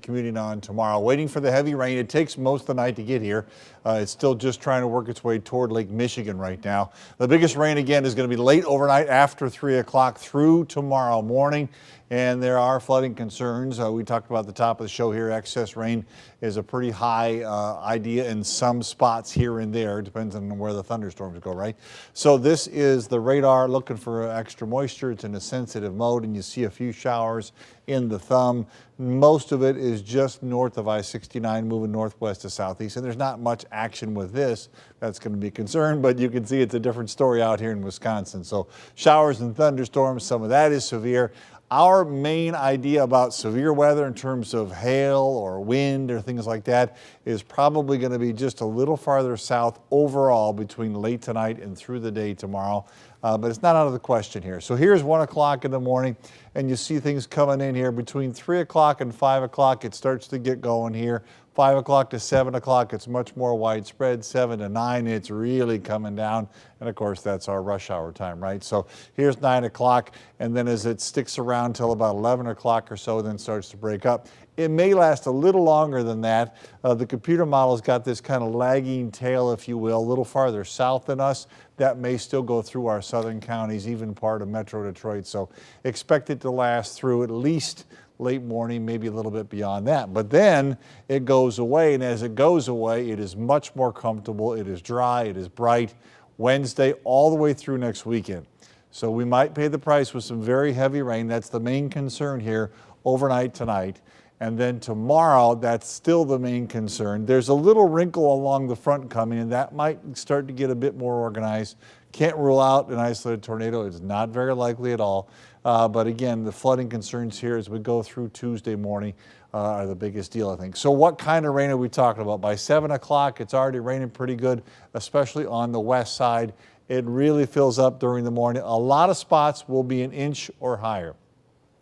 commuting on tomorrow. Waiting for the heavy rain. It takes most of the night to get here. It's still just trying to work its way toward Lake Michigan right now. The biggest rain again is going to be late overnight after 3 o'clock through tomorrow morning. And there are flooding concerns. We talked about at the top of the show here. Excess rain is a pretty high idea in some spots here and there. Depends on where the thunderstorms go, right? So this is the radar looking for extra moisture. It's in a sensitive mode, and you see a few showers in the thumb. Most of it is just north of I-69, moving northwest to southeast, and there's not much action with this. That's going to be a concern, but you can see it's a different story out here in Wisconsin. So showers and thunderstorms, some of that is severe. Our main idea about severe weather in terms of hail or wind or things like that is probably going to be just a little farther south overall between late tonight and through the day tomorrow. But it's not out of the question here. So here's 1 o'clock in the morning, and you see things coming in here between 3 o'clock and 5 o'clock. It starts to get going here. 5 o'clock to 7 o'clock, it's much more widespread. 7 to 9, it's really coming down. And of course, that's our rush hour time, right? So here's 9 o'clock, and then as it sticks around till about 11 o'clock or so, then starts to break up. It may last a little longer than that. The computer model's got this kind of lagging tail, if you will, a little farther south than us. That may still go through our southern counties, even part of Metro Detroit. So expect it to last through at least late morning, maybe a little bit beyond that. But then it goes away, and as it goes away, it is much more comfortable. It is dry, it is bright. Wednesday all the way through next weekend. So we might pay the price with some very heavy rain. That's the main concern here overnight tonight. And then tomorrow, that's still the main concern. There's a little wrinkle along the front coming, and that might start to get a bit more organized. Can't rule out an isolated tornado. It's not very likely at all. But again, the flooding concerns here as we go through Tuesday morning are the biggest deal, I think. So what kind of rain are we talking about? By 7 o'clock, it's already raining pretty good, especially on the west side. It really fills up during the morning. A lot of spots will be an inch or higher.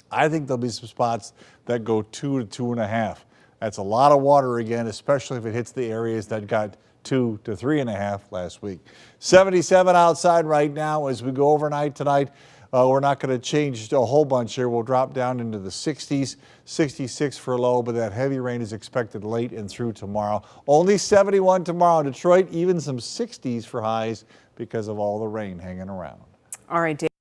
I think there'll be some spots that go 2 to 2.5. That's a lot of water again, especially if it hits the areas that got 2 to 3.5 last week. 77 outside right now as we go overnight tonight. We're not going to change a whole bunch here. We'll drop down into the 60s, 66 for low, but that heavy rain is expected late and through tomorrow. Only 71 tomorrow in Detroit, even some 60s for highs because of all the rain hanging around. All right, Dave.